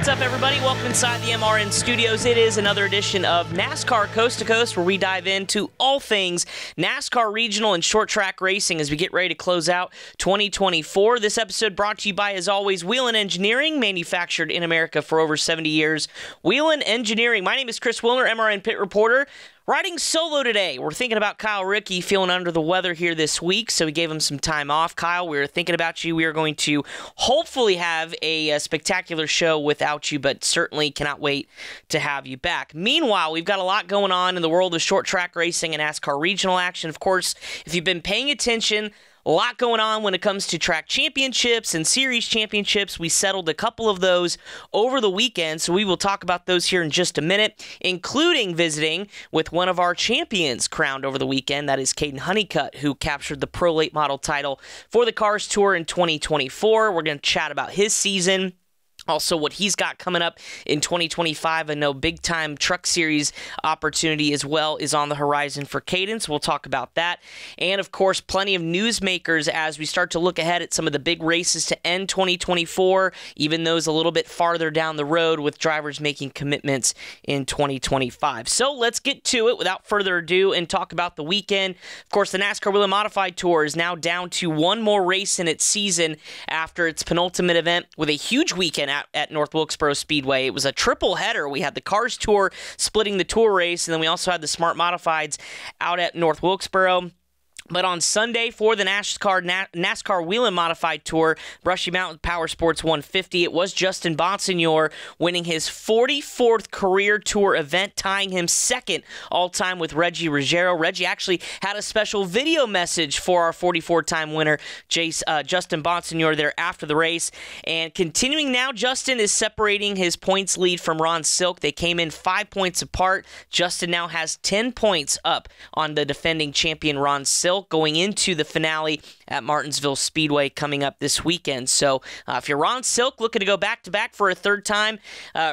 What's up, everybody? Welcome inside the MRN studios. It is another edition of NASCAR Coast to Coast, where we dive into all things NASCAR regional and short track racing as we get ready to close out 2024. This episode brought to you by, as always, Whelen Engineering, manufactured in America for over 70 years. Whelen Engineering. My name is Chris Wilner, MRN Pit Reporter. Riding solo today. We're thinking about Kyle Rickey feeling under the weather here this week, so we gave him some time off. Kyle, we were thinking about you. We are going to hopefully have a spectacular show without you, but certainly cannot wait to have you back. Meanwhile, we've got a lot going on in the world of short track racing and NASCAR regional action. Of course, if you've been paying attention, a lot going on when it comes to track championships and series championships. We settled a couple of those over the weekend, so we will talk about those here in just a minute, including visiting with one of our champions crowned over the weekend. That is Kaden Honeycutt, who captured the Pro Late Model title for the CARS Tour in 2024. We're going to chat about his season. Also, what he's got coming up in 2025. I know big-time Truck Series opportunity as well is on the horizon for Kaden, so we'll talk about that. And, of course, plenty of newsmakers as we start to look ahead at some of the big races to end 2024, even those a little bit farther down the road with drivers making commitments in 2025. So let's get to it without further ado and talk about the weekend. Of course, the NASCAR Whelen Modified Tour is now down to one more race in its season after its penultimate event with a huge weekend at North Wilkesboro Speedway. It was a triple header. We had the CARS Tour splitting the Tour race, and then we also had the Smart Modifieds out at North Wilkesboro. But on Sunday for the NASCAR Whelen Modified Tour, Brushy Mountain Power Sports 150, it was Justin Bonsignor winning his 44th career Tour event, tying him second all-time with Reggie Ruggiero. Reggie actually had a special video message for our 44-time winner, Justin Bonsignor, there after the race. And continuing now, Justin is separating his points lead from Ron Silk. They came in 5 points apart. Justin now has 10 points up on the defending champion Ron Silk, going into the finale at Martinsville Speedway coming up this weekend. So if you're Ron Silk looking to go back-to-back for a third time,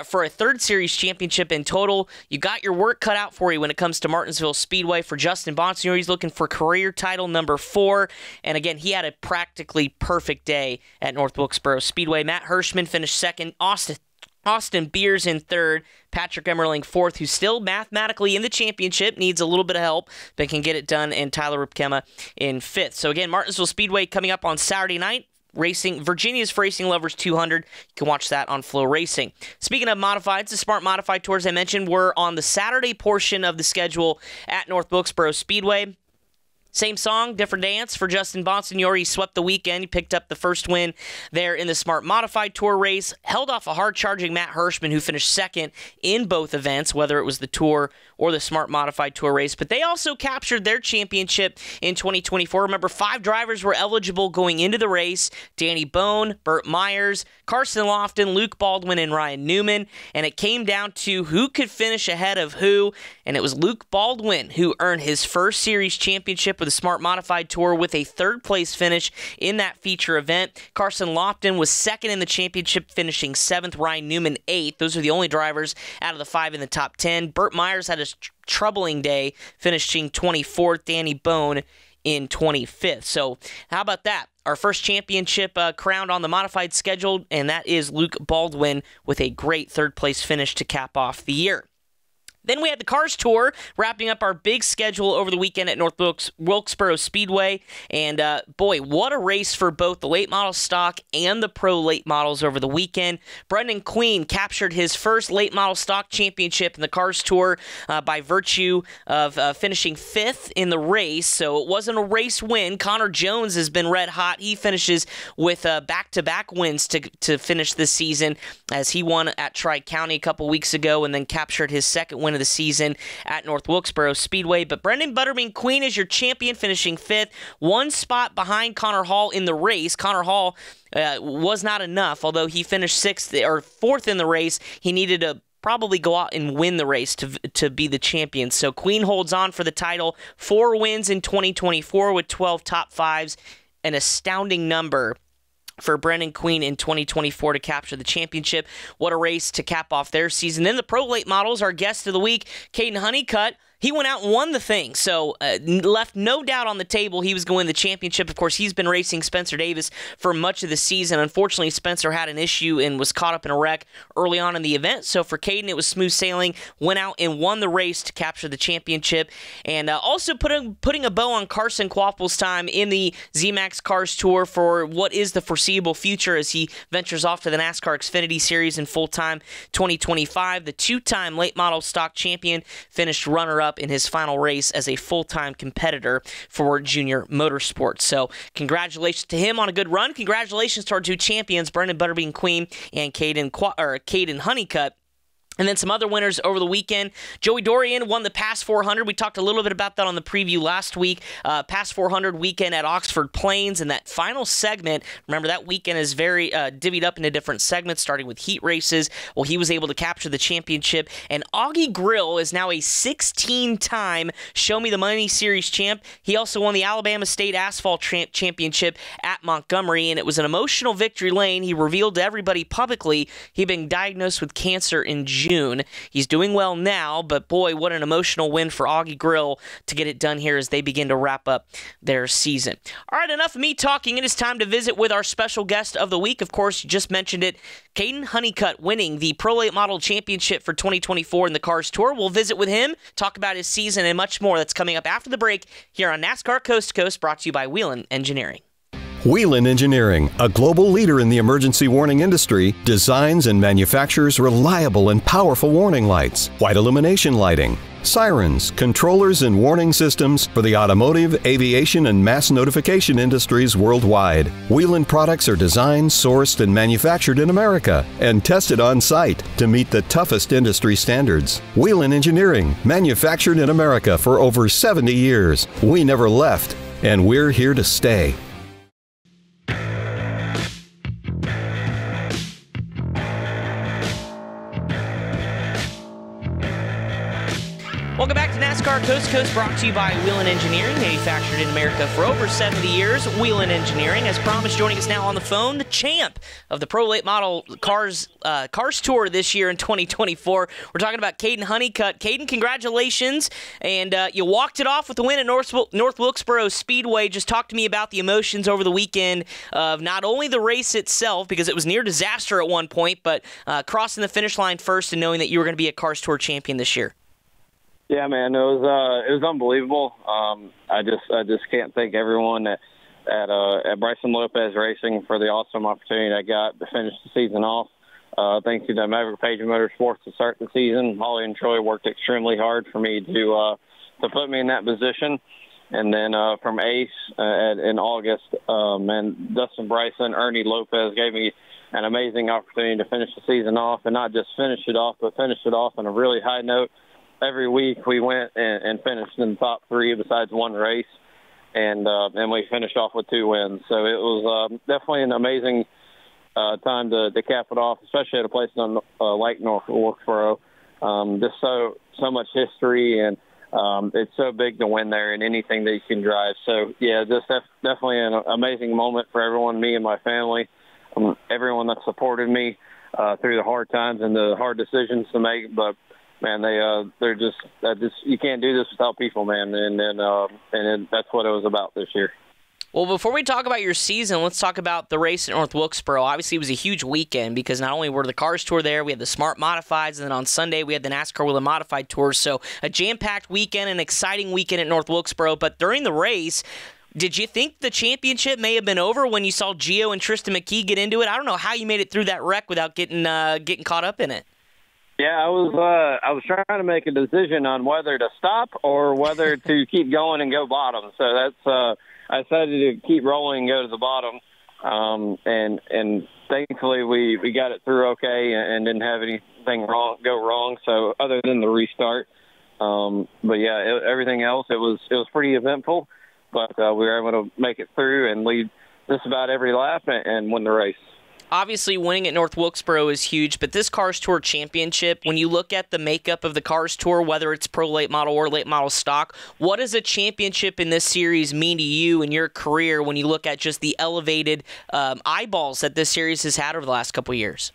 for a third series championship in total, you got your work cut out for you when it comes to Martinsville Speedway. For Justin Bonsignor, he's looking for career title number 4. And again, he had a practically perfect day at North Wilkesboro Speedway. Matt Hirschman finished second. Austin Beers in third, Patrick Emmerling fourth, who's still mathematically in the championship, needs a little bit of help, but can get it done, and Tyler Ripkema in fifth. So again, Martinsville Speedway coming up on Saturday night. Racing Virginia's for Racing Lovers 200. You can watch that on Flow Racing. Speaking of modifieds, the Smart Modified Tours I mentioned were on the Saturday portion of the schedule at North Wilkesboro Speedway. Same song, different dance for Justin Bonsignor. He swept the weekend. He picked up the first win there in the Smart Modified Tour race. Held off a hard-charging Matt Hirschman, who finished second in both events, whether it was the Tour or the Smart Modified Tour race. But they also captured their championship in 2024. Remember, 5 drivers were eligible going into the race. Danny Bone, Burt Myers, Carson Lofton, Luke Baldwin, and Ryan Newman. And it came down to who could finish ahead of who. And it was Luke Baldwin who earned his first series championship with the Smart Modified Tour with a third-place finish in that feature event. Carson Lofton was second in the championship, finishing 7th. Ryan Newman 8th. Those are the only drivers out of the 5 in the top 10. Burt Myers had a troubling day, finishing 24th. Danny Bone in 25th. So how about that? Our first championship crowned on the modified schedule, and that is Luke Baldwin with a great third-place finish to cap off the year. Then we had the CARS Tour, wrapping up our big schedule over the weekend at North Wilkesboro Speedway. And, boy, what a race for both the late model stock and the pro late models over the weekend. Brendan Queen captured his first late model stock championship in the CARS Tour by virtue of finishing 5th in the race. So it wasn't a race win. Connor Jones has been red hot. He finishes with back-to-back wins to finish this season, as he won at Tri-County a couple weeks ago and then captured his second win of the season at North Wilkesboro Speedway. But Brendan Butterbean Queen is your champion, finishing 5th, 1 spot behind Connor Hall in the race. Connor Hall was not enough, although he finished 4th in the race. He needed to probably go out and win the race to be the champion. So Queen holds on for the title. 4 wins in 2024 with 12 top 5s, an astounding number for Brendan Queen in 2024 to capture the championship. What a race to cap off their season. Then the Pro Late Models, our guest of the week, Kaden Honeycutt, He went out and won the thing, so left no doubt on the table he was going to win the championship. Of course, he's been racing Spencer Davis for much of the season. Unfortunately, Spencer had an issue and was caught up in a wreck early on in the event. So for Kaden, it was smooth sailing. Went out and won the race to capture the championship, and also putting a bow on Carson Quapple's time in the ZMAX CARS Tour for what is the foreseeable future as he ventures off to the NASCAR Xfinity Series in full-time 2025. The two-time late model stock champion finished runner-up in his final race as a full-time competitor for Junior Motorsports. So congratulations to him on a good run. Congratulations to our two champions, Brendan Butterbean Queen and Kaden Honeycutt. And then some other winners over the weekend. Joey Dorian won the PASS 400. We talked a little bit about that on the preview last week. PASS 400 weekend at Oxford Plains. And that final segment, remember that weekend is very divvied up into different segments, starting with heat races. Well, he was able to capture the championship. And Augie Grill is now a 16-time Show Me the Money Series champ. He also won the Alabama State Asphalt Championship at Montgomery. And it was an emotional victory lane. He revealed to everybody publicly he'd been diagnosed with cancer in June. He's doing well now, but boy, what an emotional win for Augie Grill to get it done here as they begin to wrap up their season. All right, enough of me talking. It is time to visit with our special guest of the week. Of course, you just mentioned it, Kaden Honeycutt winning the Pro Late Model Championship for 2024 in the CARS Tour. We'll visit with him, talk about his season, and much more. That's coming up after the break here on NASCAR Coast to Coast, brought to you by Whelen Engineering. Whelen Engineering, a global leader in the emergency warning industry, designs and manufactures reliable and powerful warning lights, white illumination lighting, sirens, controllers, and warning systems for the automotive, aviation, and mass notification industries worldwide. Whelen products are designed, sourced, and manufactured in America and tested on site to meet the toughest industry standards. Whelen Engineering, manufactured in America for over 70 years. We never left, and we're here to stay. Welcome back to NASCAR Coast to Coast, brought to you by Whelen Engineering, manufactured in America for over 70 years. Whelen Engineering, as promised, joining us now on the phone, the champ of the Pro Late Model CARS Tour this year in 2024. We're talking about Kaden Honeycutt. Kaden, congratulations, and you walked it off with the win at North Wilkesboro Speedway. Just talk to me about the emotions over the weekend of not only the race itself, because it was near disaster at one point, but crossing the finish line first and knowing that you were going to be a CARS Tour champion this year. Yeah, man, it was unbelievable. I just can't thank everyone at Bryson Lopez Racing for the awesome opportunity I got to finish the season off. Thank you to Maverick Page Motorsports to start the season. Holly and Troy worked extremely hard for me to put me in that position. And then from Ace in August, and Dustin Bryson, Ernie Lopez gave me an amazing opportunity to finish the season off, and not just finish it off, but finish it off on a really high note. Every week we went and finished in the top three besides one race, and we finished off with 2 wins. So it was definitely an amazing time to cap it off, especially at a place like North Wilkesboro. Just so much history, and it's so big to win there in anything that you can drive. So, yeah, just definitely an amazing moment for everyone, me and my family, everyone that supported me through the hard times and the hard decisions to make. But man, they're just you can't do this without people, man, and that's what it was about this year. Well, before we talk about your season, let's talk about the race at North Wilkesboro. Obviously, it was a huge weekend because not only were the CARS Tour there, we had the Smart Modifieds, and then on Sunday we had the NASCAR Whelen Modified Tours. So a jam-packed weekend, an exciting weekend at North Wilkesboro. But during the race, did you think the championship may have been over when you saw Gio and Tristan McKee get into it? I don't know how you made it through that wreck without getting caught up in it. Yeah, I was trying to make a decision on whether to stop or whether to keep going and go bottom. So that's I decided to keep rolling and go to the bottom. And thankfully we got it through okay and didn't have anything go wrong. So other than the restart, but yeah, everything else it was pretty eventful. But we were able to make it through and lead just about every lap and win the race. Obviously, winning at North Wilkesboro is huge, but this CARS Tour Championship, when you look at the makeup of the CARS Tour, whether it's Pro Late Model or Late Model Stock, what does a championship in this series mean to you in your career when you look at just the elevated eyeballs that this series has had over the last couple of years?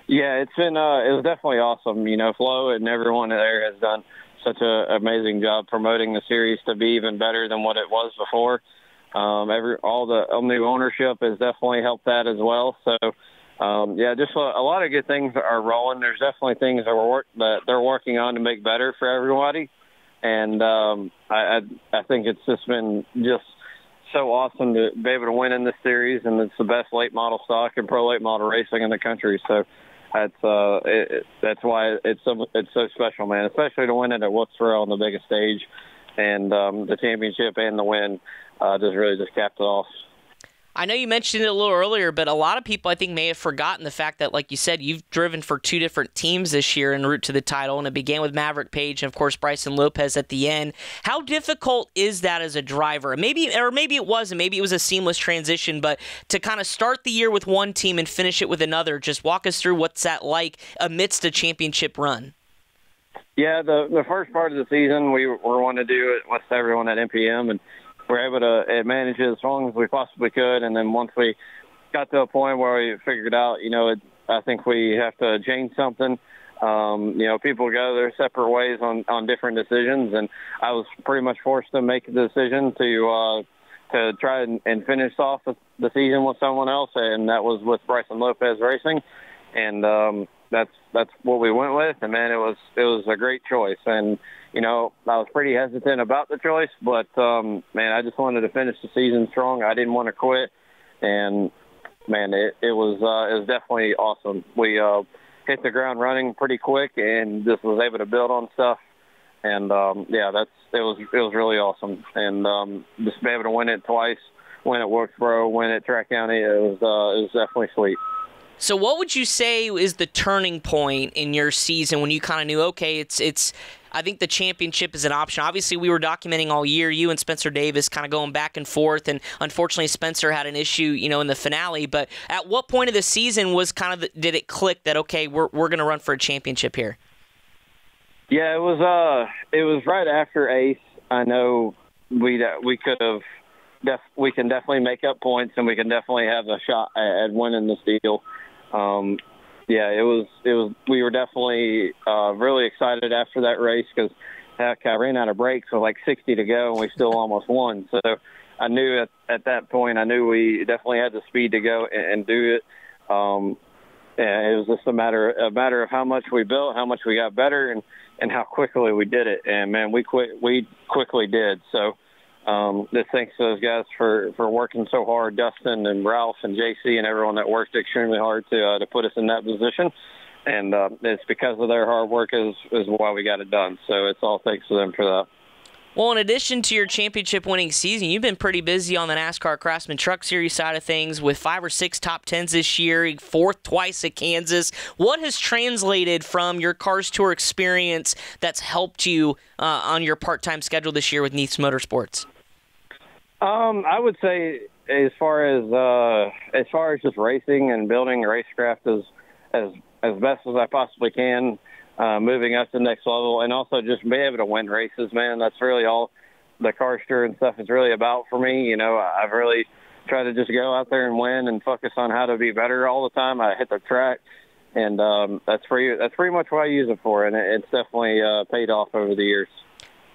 Yeah, it was definitely awesome. You know, Flo and everyone there has done such a amazing job promoting the series to be even better than what it was before. All the new ownership has definitely helped that as well. So, just a lot of good things are rolling. There's definitely things that they're working on to make better for everybody. And I think it's just been just so awesome to be able to win in this series, and it's the best late model stock and pro late model racing in the country. So that's why it's so special, man. Especially to win it at Wilkesboro on the biggest stage, and the championship and the win just capped it off. I know you mentioned it a little earlier, but a lot of people I think may have forgotten the fact that, like you said, you've driven for 2 different teams this year en route to the title, and it began with Maverick Page and, of course, Bryson Lopez at the end. How difficult is that as a driver? Maybe it wasn't. Maybe it was a seamless transition, but to kind of start the year with one team and finish it with another, just walk us through what's that like amidst a championship run. Yeah, the first part of the season, we were wanting to do it with everyone at NPM, and we're able to manage it as long as we possibly could. And then once we got to a point where we figured out, I think we have to change something. People go their separate ways on different decisions, and I was pretty much forced to make the decision to try and finish off the season with someone else, and that was with Bryson Lopez Racing. And that's what we went with, and man, it was a great choice. And I was pretty hesitant about the choice, but man, I just wanted to finish the season strong. I didn't want to quit, and man, it was definitely awesome. We hit the ground running pretty quick, and just was able to build on stuff. And it was really awesome. And just be able to win it twice, win at Wilkesboro, win at Track County, it was definitely sweet. So what would you say is the turning point in your season when you kind of knew, okay, it's I think the championship is an option? Obviously, we were documenting all year, you and Spencer Davis kind of going back and forth, and unfortunately Spencer had an issue, in the finale. But at what point of the season was did it click that, okay, we're going to run for a championship here? Yeah, it was right after Ace. I know we could have we can definitely make up points, and we can definitely have a shot at winning this deal. It was. We were definitely really excited after that race because I ran out of brakes with like 60 to go, and we still almost won. So I knew at that point, I knew we definitely had the speed to go and do it. It was just a matter of how much we built, how much we got better, and how quickly we did it. And man, we quickly did. So. Just thanks to those guys for working so hard, Dustin and Ralph and JC and everyone that worked extremely hard to put us in that position. And it's because of their hard work is why we got it done. So it's all thanks to them for that. Well, in addition to your championship-winning season, you've been pretty busy on the NASCAR Craftsman Truck Series side of things with 5 or 6 top 10s this year, fourth twice at Kansas. What has translated from your CARS Tour experience that's helped you on your part-time schedule this year with Neath's Motorsports? I would say as far as just racing and building racecraft as best as I possibly can, moving up to the next level, and also just be able to win races, man. That's really all the CARS Tour and stuff is really about for me. I've really tried to just go out there and win and focus on how to be better all the time. I hit the track, and that's pretty much what I use it for, and it's definitely paid off over the years.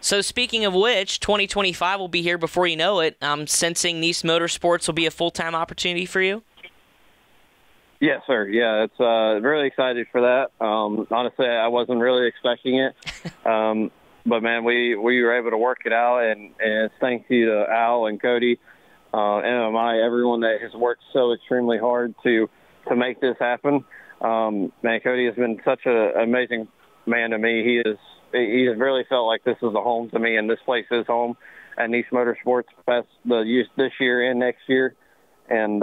So speaking of which, 2025 will be here before you know it. I'm sensing Neath's Motorsports will be a full-time opportunity for you? Yes, sir. Yeah, it's really excited for that. Honestly, I wasn't really expecting it. But, man, we were able to work it out, and it's thanks to Al and Cody, MMI, everyone that has worked so extremely hard to make this happen. Man, Cody has been such an amazing man to me. He has really felt like this is a home to me, and this place is home at Neath's Motorsports this year and next year. And,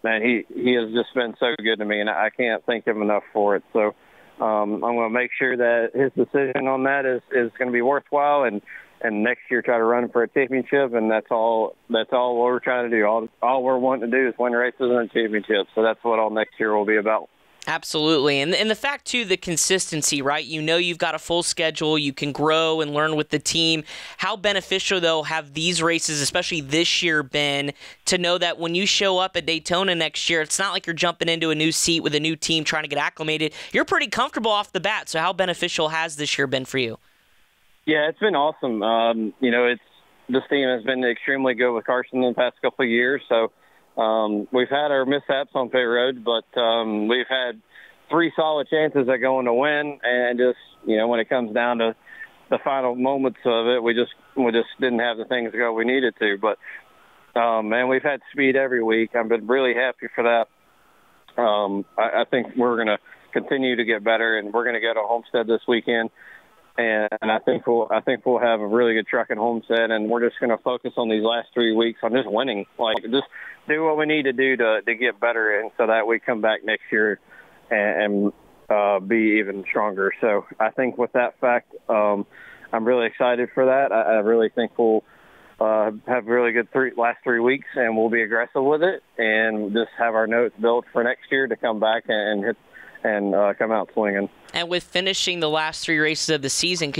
man, he has just been so good to me, and I can't thank him enough for it. So I'm going to make sure that his decision on that is going to be worthwhile, and next year try to run for a championship, and that's all what we're trying to do. All we're wanting to do is win races and championships. So that's what all next year will be about. Absolutely. And the fact, too, the consistency, right? You've got a full schedule. You can grow and learn with the team. How beneficial, though, have these races, especially this year, been to know that when you show up at Daytona next year, it's not like you're jumping into a new seat with a new team trying to get acclimated. You're pretty comfortable off the bat. So how beneficial has this year been for you? Yeah, it's been awesome. This team has been extremely good with Carson in the past couple of years. So we've had our mishaps on pit road, but we've had 3 solid chances at going to win. And just, when it comes down to the final moments of it, we just didn't have the things go we needed to. But, man, we've had speed every week. I've been really happy for that. I think we're going to continue to get better, and we're going to go to Homestead this weekend. And I think we'll have a really good truck at Homestead, and we're just going to focus on these last 3 weeks on just winning. Like, just do what we need to do to get better, and so that we come back next year and be even stronger. So I think with that fact, I'm really excited for that. I really think we'll have really good last 3 weeks, and we'll be aggressive with it, and just have our notes built for next year to come back and hit and come out swinging. And with finishing the last 3 races of the season,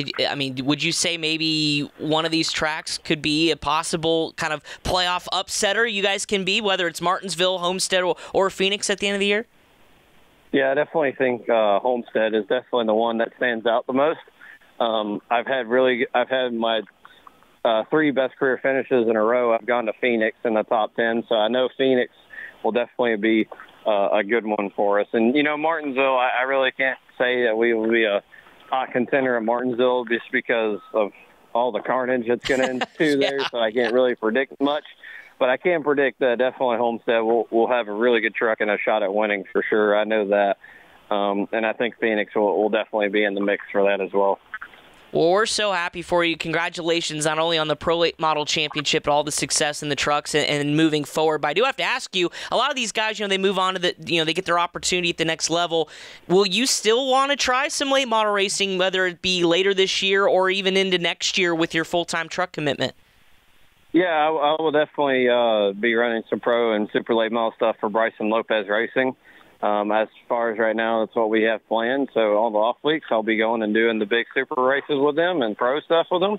would you say maybe one of these tracks could be a possible kind of playoff upsetter you guys can be, whether it's Martinsville, Homestead, or Phoenix at the end of the year? Yeah, I definitely think Homestead is definitely the one that stands out the most. I've had my 3 best career finishes in a row. I've gone to Phoenix in the top 10, so I know Phoenix will definitely be a good one for us. And, Martinsville, I really can't say that we will be a hot contender at Martinsville just because of all the carnage that's going to ensue there, so I can't really predict much. But I can predict that definitely Homestead will have a really good truck and a shot at winning for sure. I know that. And I think Phoenix will definitely be in the mix for that as well. Well, we're so happy for you. Congratulations not only on the Pro Late Model Championship, but all the success in the trucks and moving forward. But I do have to ask you, a lot of these guys, they move on to they get their opportunity at the next level. Will you still want to try some late model racing, whether it be later this year or even into next year with your full-time truck commitment? Yeah, I will definitely be running some pro and super late model stuff for Bryson Lopez Racing. As far as right now, that's what we have planned. So on the off weeks, I'll be going and doing the big super races with them and pro stuff with them.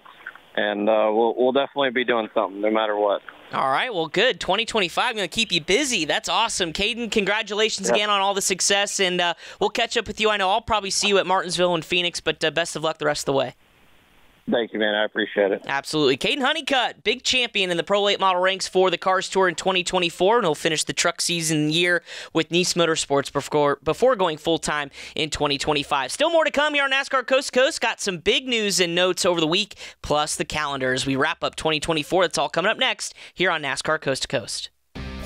And we'll definitely be doing something no matter what. All right, well, good. 2025 going to keep you busy. That's awesome. Kaden, congratulations again on all the success, and we'll catch up with you. I know I'll probably see you at Martinsville and Phoenix, but best of luck the rest of the way. Thank you, man. I appreciate it. Absolutely. Kaden Honeycutt, big champion in the Pro Late Model ranks for the CARS Tour in 2024, and he'll finish the truck season year with Nice Motorsports before going full-time in 2025. Still more to come here on NASCAR Coast to Coast. Got some big news and notes over the week, plus the calendar as we wrap up 2024. That's all coming up next here on NASCAR Coast to Coast.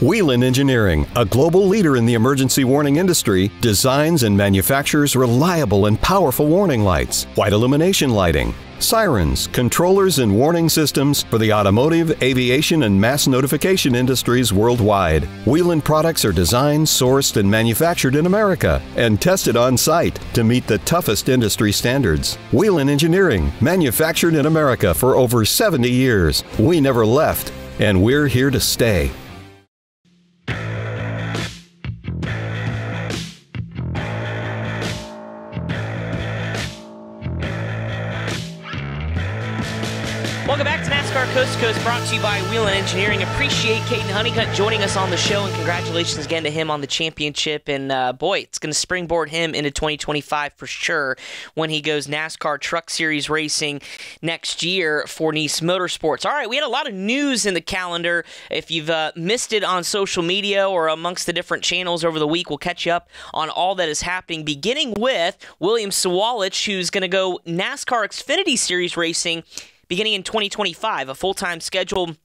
Whelen Engineering, a global leader in the emergency warning industry, designs and manufactures reliable and powerful warning lights, white illumination lighting, sirens, controllers, and warning systems for the automotive, aviation, and mass notification industries worldwide. Whelen products are designed, sourced, and manufactured in America and tested on site to meet the toughest industry standards. Whelen Engineering, manufactured in America for over 70 years. We never left, and we're here to stay. Welcome back to NASCAR Coast to Coast, brought to you by Whelen Engineering. Appreciate Kaden Honeycutt joining us on the show, and congratulations again to him on the championship. And boy, it's going to springboard him into 2025 for sure when he goes NASCAR Truck Series racing next year for Nice Motorsports. All right, we had a lot of news in the calendar. If you've missed it on social media or amongst the different channels over the week, we'll catch you up on all that is happening, beginning with William Sawalich, who's going to go NASCAR Xfinity Series racing beginning in 2025, a full-time schedule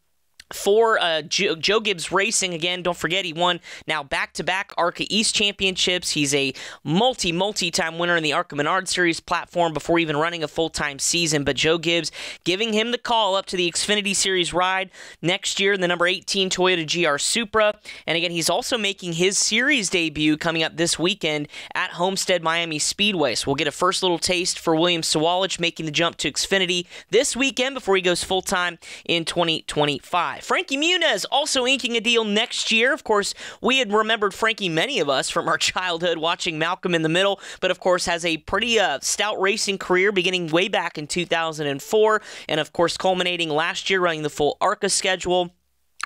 for Joe Gibbs Racing. Again, don't forget, he won now back-to-back ARCA East championships. He's a multi-time winner in the ARCA Menard Series platform before even running a full-time season. But Joe Gibbs giving him the call up to the Xfinity Series ride next year in the number 18 Toyota GR Supra. And again, he's also making his series debut coming up this weekend at Homestead Miami Speedway. So we'll get a first little taste for William Sawalich making the jump to Xfinity this weekend before he goes full-time in 2025. Frankie Muniz also inking a deal next year. Of course, we had remembered Frankie, many of us, from our childhood watching Malcolm in the Middle, but of course has a pretty stout racing career beginning way back in 2004, and of course culminating last year running the full ARCA schedule.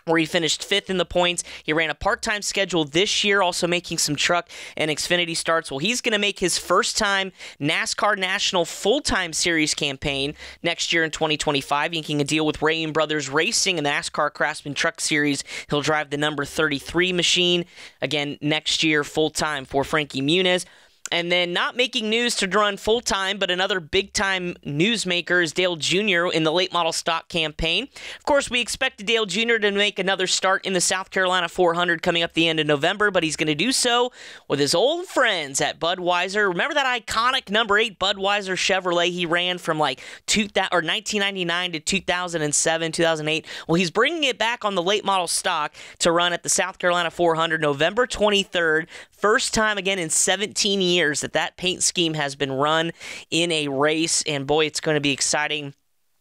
where he finished 5th in the points. He ran a part-time schedule this year, also making some truck and Xfinity starts. Well, he's going to make his first-time NASCAR National Full-Time Series campaign next year in 2025, inking a deal with Raymond Brothers Racing in the NASCAR Craftsman Truck Series. He'll drive the number 33 machine again next year full-time for Frankie Muniz. And then not making news to run full-time, but another big-time newsmaker is Dale Jr. in the late model stock campaign. Of course, we expect Dale Jr. to make another start in the South Carolina 400 coming up the end of November, but he's going to do so with his old friends at Budweiser. Remember that iconic number 8 Budweiser Chevrolet he ran from like 1999 to 2007, 2008? Well, he's bringing it back on the late model stock to run at the South Carolina 400 November 23rd. First time again in 17 years that paint scheme has been run in a race, and boy, it's going to be exciting.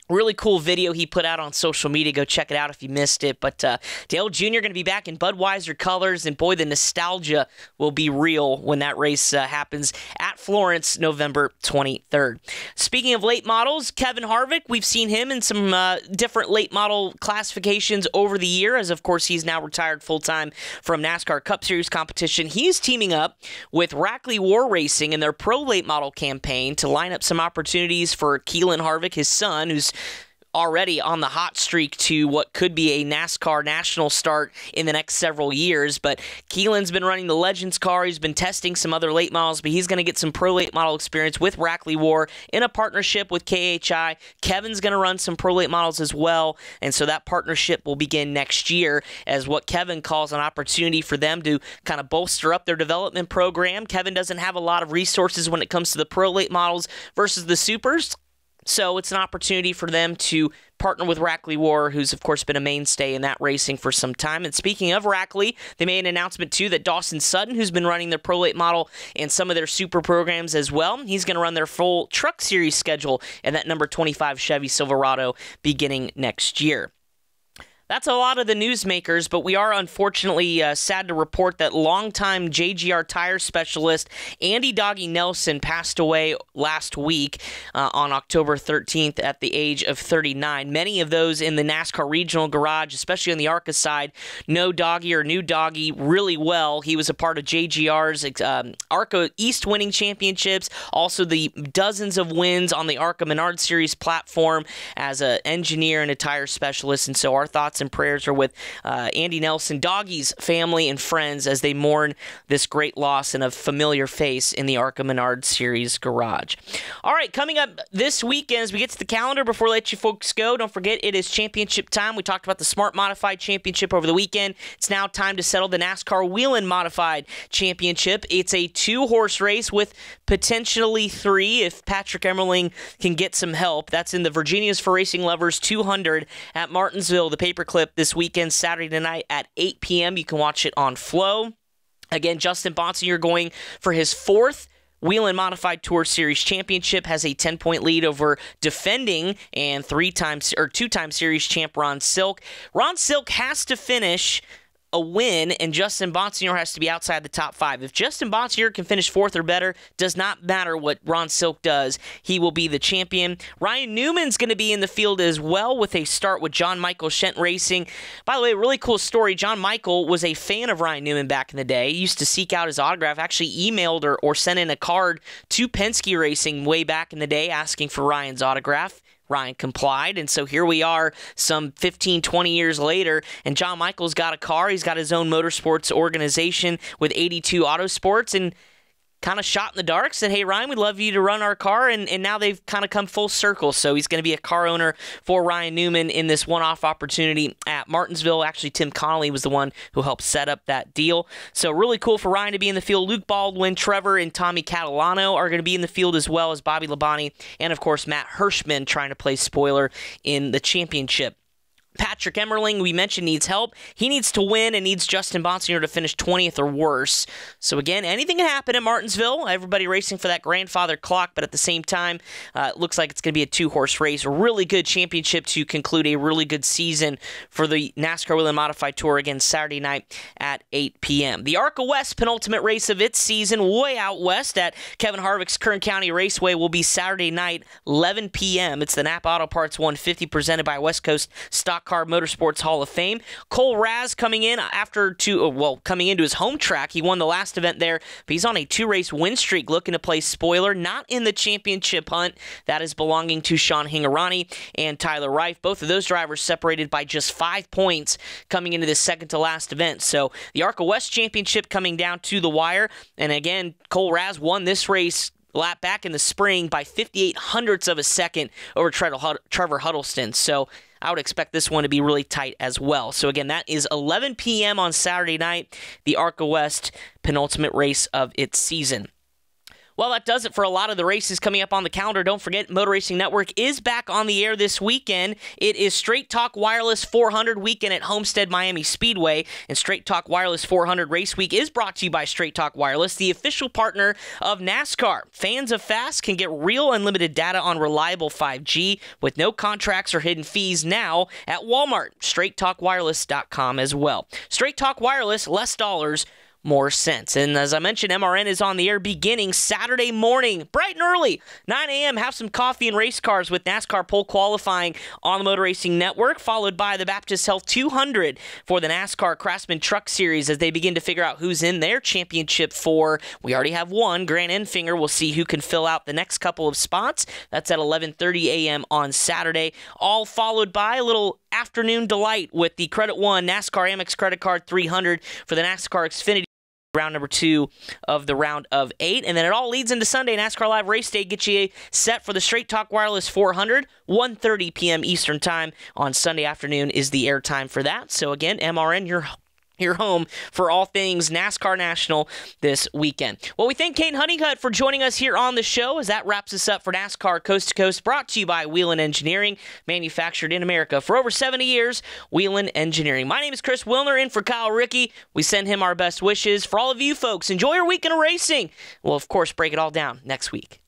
Really cool video he put out on social media. Go check it out if you missed it. But Dale Jr. going to be back in Budweiser colors, and boy, the nostalgia will be real when that race happens at Florence, November 23rd. Speaking of late models, Kevin Harvick, we've seen him in some different late model classifications over the year, as of course he's now retired full-time from NASCAR Cup Series competition. He's teaming up with Rackley War Racing in their pro late model campaign to line up some opportunities for Keelan Harvick, his son, who's already on the hot streak to what could be a NASCAR national start in the next several years. But Keelan's been running the Legends car. He's been testing some other late models, but he's going to get some pro late model experience with Rackley War in a partnership with KHI. Kevin's going to run some pro late models as well, and so that partnership will begin next year as what Kevin calls an opportunity for them to kind of bolster up their development program. Kevin doesn't have a lot of resources when it comes to the pro late models versus the supers. So it's an opportunity for them to partner with Rackley War, who's, of course, been a mainstay in that racing for some time. And speaking of Rackley, they made an announcement, too, that Dawson Sutton, who's been running their Pro Late model and some of their super programs as well, he's going to run their full Truck Series schedule in that number 25 Chevy Silverado beginning next year. That's a lot of the newsmakers, but we are unfortunately sad to report that longtime JGR tire specialist Andy Doggy Nelson passed away last week on October 13th at the age of 39. Many of those in the NASCAR regional garage, especially on the ARCA side, know Doggy or knew Doggy really well. He was a part of JGR's ARCA East winning championships, also the dozens of wins on the ARCA Menard Series platform as an engineer and a tire specialist, and so our thoughts and prayers are with Andy Nelson, Doggy's family and friends as they mourn this great loss and a familiar face in the ARCA Menard Series garage. All right, coming up this weekend as we get to the calendar, before we let you folks go, don't forget it is championship time. We talked about the Smart Modified Championship over the weekend. It's now time to settle the NASCAR Whelen Modified Championship. It's a 2-horse race with potentially 3 if Patrick Emmerling can get some help. That's in the Virginia's for Racing Lovers 200 at Martinsville. The paperclip this weekend, Saturday night at 8 p.m. You can watch it on Flow. Again, Justin Bonsignor going for his 4th Whelen Modified Tour Series championship, has a 10-point lead over defending and 2-time series champ Ron Silk. Ron Silk has to finish a win, and Justin Bonsignor has to be outside the top 5. If Justin Bonsignor can finish 4th or better, does not matter what Ron Silk does, he will be the champion. Ryan Newman's going to be in the field as well with a start with John Michael Shent Racing. By the way, really cool story. John Michael was a fan of Ryan Newman back in the day. He used to seek out his autograph, actually emailed or sent in a card to Penske Racing way back in the day asking for Ryan's autograph. Ryan complied, and so here we are some 15, 20 years later, and John Michael's got a car. He's got his own motorsports organization with 82 Autosports, and kind of shot in the dark, said, hey, Ryan, we'd love you to run our car, and now they've kind of come full circle. So he's going to be a car owner for Ryan Newman in this one-off opportunity at Martinsville. Actually, Tim Connolly was the one who helped set up that deal. So really cool for Ryan to be in the field. Luke Baldwin, Trevor, and Tommy Catalano are going to be in the field as well as Bobby Labonte, and, of course, Matt Hirschman trying to play spoiler in the championship. Patrick Emmerling, we mentioned, needs help. He needs to win and needs Justin Bonsignor to finish 20th or worse. So again, anything can happen at Martinsville. Everybody racing for that grandfather clock, but at the same time, it looks like it's going to be a 2-horse race. A really good championship to conclude a really good season for the NASCAR Whelen Modified Tour again Saturday night at 8 p.m. The ARCA West penultimate race of its season, way out west at Kevin Harvick's Kern County Raceway, will be Saturday night, 11 p.m. It's the Napa Auto Parts 150 presented by West Coast Stock Car Motorsports Hall of Fame. Cole Raz coming in coming into his home track. He won the last event there, but he's on a 2-race win streak, looking to play spoiler, not in the championship hunt. That is belonging to Sean Hingarani and Tyler Reif. Both of those drivers separated by just 5 points coming into this second to last event. So the ARCA West Championship coming down to the wire. And again, Cole Raz won this race lap back in the spring by 58 hundredths of a second over Trevor Huddleston. So I would expect this one to be really tight as well. So again, that is 11 p.m. on Saturday night, the ARCA West penultimate race of its season. Well, that does it for a lot of the races coming up on the calendar. Don't forget, Motor Racing Network is back on the air this weekend. It is Straight Talk Wireless 400 weekend at Homestead Miami Speedway, and Straight Talk Wireless 400 Race Week is brought to you by Straight Talk Wireless, the official partner of NASCAR. Fans of Fast can get real unlimited data on reliable 5G with no contracts or hidden fees now at Walmart. StraightTalkWireless.com as well. Straight Talk Wireless, less dollars, more sense. And as I mentioned, MRN is on the air beginning Saturday morning, bright and early, 9 a.m. Have some coffee and race cars with NASCAR pole qualifying on the Motor Racing Network, followed by the Baptist Health 200 for the NASCAR Craftsman Truck Series as they begin to figure out who's in their championship four. We already have one, Grant Enfinger. We'll see who can fill out the next couple of spots. That's at 11:30 a.m. on Saturday, all followed by a little afternoon delight with the Credit One NASCAR Amex Credit Card 300 for the NASCAR Xfinity round number 2 of the round of 8. And then it all leads into Sunday. NASCAR Live Race Day gets you set for the Straight Talk Wireless 400, 1:30 p.m. Eastern Time on Sunday afternoon is the air time for that. So again, MRN, your home for all things NASCAR National this weekend. Well, we thank Kaden Honeycutt for joining us here on the show as that wraps us up for NASCAR Coast to Coast, brought to you by Whelen Engineering, manufactured in America for over 70 years, Whelen Engineering. My name is Chris Wilner, in for Kyle Rickey. We send him our best wishes. For all of you folks, enjoy your weekend of racing. We'll, of course, break it all down next week.